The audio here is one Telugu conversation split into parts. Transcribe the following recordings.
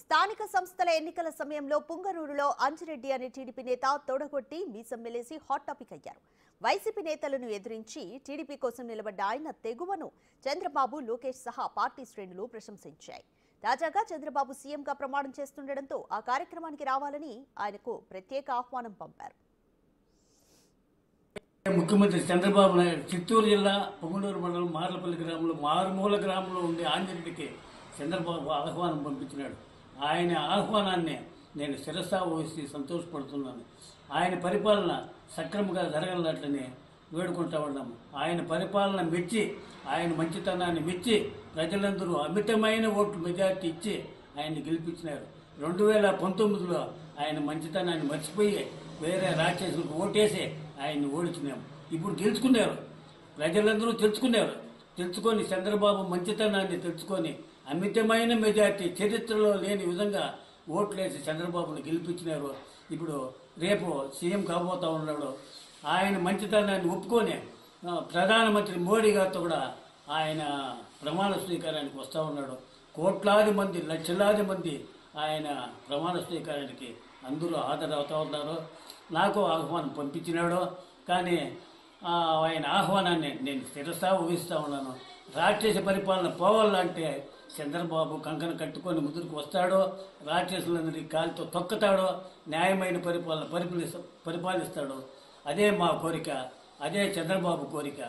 స్థానిక సంస్థల ఎన్నికల సమయంలో పుంగనూరులో అంజిరెడ్డి అనే టీడీపీ నేత తోడగొట్టి మీసం మెలేసి హాట్ టాపిక్ అయ్యారు. వైసీపీ నేతలను ఎదిరించి టీడీపీ కోసం నిలబడ్డ ఆయన తెగువను చంద్రబాబు, లోకేష్ సహా పార్టీ శ్రేణులు ప్రశంసించాయి. తాజాగా చంద్రబాబు సీఎంగా ప్రమాణం చేస్తుండటంతో ఆ కార్యక్రమానికి రావాలని ఆయనకు ప్రత్యేక ఆహ్వానం పంపారు. ముఖ్యమంత్రి చంద్రబాబు నాయుడు చిత్తూరు జిల్లా పొంగనూరు మండలం మార్లపల్లి గ్రామంలో మారుమూల గ్రామంలో ఉండే ఆంజనేయుడికి చంద్రబాబు ఆహ్వానం పంపించినాడు. ఆయన ఆహ్వానాన్ని నేను శిరసా వహించి సంతోషపడుతున్నాను. ఆయన పరిపాలన సక్రమంగా జరగనట్లని వేడుకుంటా ఉన్నాము. ఆయన పరిపాలన మెచ్చి, ఆయన మంచితనాన్ని మెచ్చి ప్రజలందరూ అమితమైన ఓట్లు మెజార్టీ ఇచ్చి ఆయన్ని గెలిపించినారు. 2019లో ఆయన మంచితనాన్ని మర్చిపోయి వేరే రాక్షసులకు ఓటేసి ఆయన్ని ఓడించినాము. ఇప్పుడు తెలుసుకున్నారు, ప్రజలందరూ తెలుసుకొని చంద్రబాబు మంచితనాన్ని తెలుసుకొని అమితమైన మెజార్టీ, చరిత్రలో లేని విధంగా ఓట్లేసి చంద్రబాబును గెలిపించినారు. ఇప్పుడు రేపు సీఎం కాబోతా ఉన్నాడు. ఆయన మంచితనాన్ని ఒప్పుకొని ప్రధానమంత్రి మోడీ గారితో కూడా ఆయన ప్రమాణ స్వీకారానికి వస్తూ ఉన్నాడు. కోట్లాది మంది, లక్షలాది మంది ఆయన ప్రమాణ స్వీకారానికి అందరూ హాజరవుతూ ఉన్నారు. నాకు ఆహ్వానం పంపించినాడు, కానీ ఆయన ఆహ్వానాన్ని నేను శిరసా ఊహిస్తూ ఉన్నాను. రాక్షస పరిపాలన పోవాలంటే చంద్రబాబు కంకణ కట్టుకొని ముందుకు వస్తాడో, రాక్షసులందరినీ కాలితో తొక్కుతాడో, న్యాయమైన పరిపాలిస్తాడో. అదే మా కోరిక, అదే చంద్రబాబు కోరిక.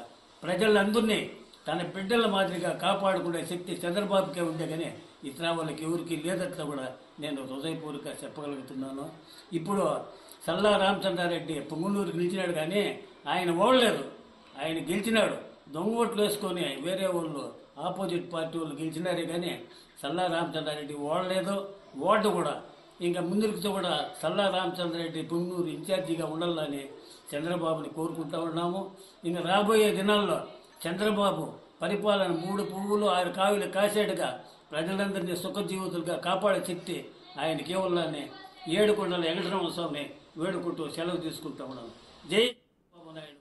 ప్రజలందరినీ తన బిడ్డల మాదిరిగా కాపాడుకునే శక్తి చంద్రబాబుకే ఉండే, కానీ ఇతర వాళ్ళకి ఎవరికి లేదట్లా కూడా నేను హృదయపూర్వక చెప్పగలుగుతున్నాను. ఇప్పుడు సల్లా రామచంద్రారెడ్డి పొంగనూరుకి నిలిచినాడు, కానీ ఆయన ఓడలేదు. ఆయన గెలిచినాడు, దొంగ ఓట్లు వేసుకొని వేరే వాళ్ళు ఆపోజిట్ పార్టీ వాళ్ళు గెలిచినారే, కానీ సల్లా రామచంద్రారెడ్డి ఓడలేదు. ఓటు కూడా ఇంకా ముందుకు కూడా సల్లా రామచంద్రారెడ్డి పొంగనూరు ఇన్ఛార్జిగా ఉండాలని చంద్రబాబుని కోరుకుంటూ ఉన్నాము. ఇంకా రాబోయే దినాల్లో చంద్రబాబు పరిపాలన 3 పువ్వులు 6 కావిలు కాసేట్టుగా ప్రజలందరినీ సుఖజీవితులుగా కాపాడే శక్తి ఆయనకి ఇవ్వాలని ఏడుకొండల వెంకటరమణ స్వామిని వేడుకుంటూ సెలవు తీసుకుంటూ ఉన్నాము. జై చంద్రబాబు నాయుడు.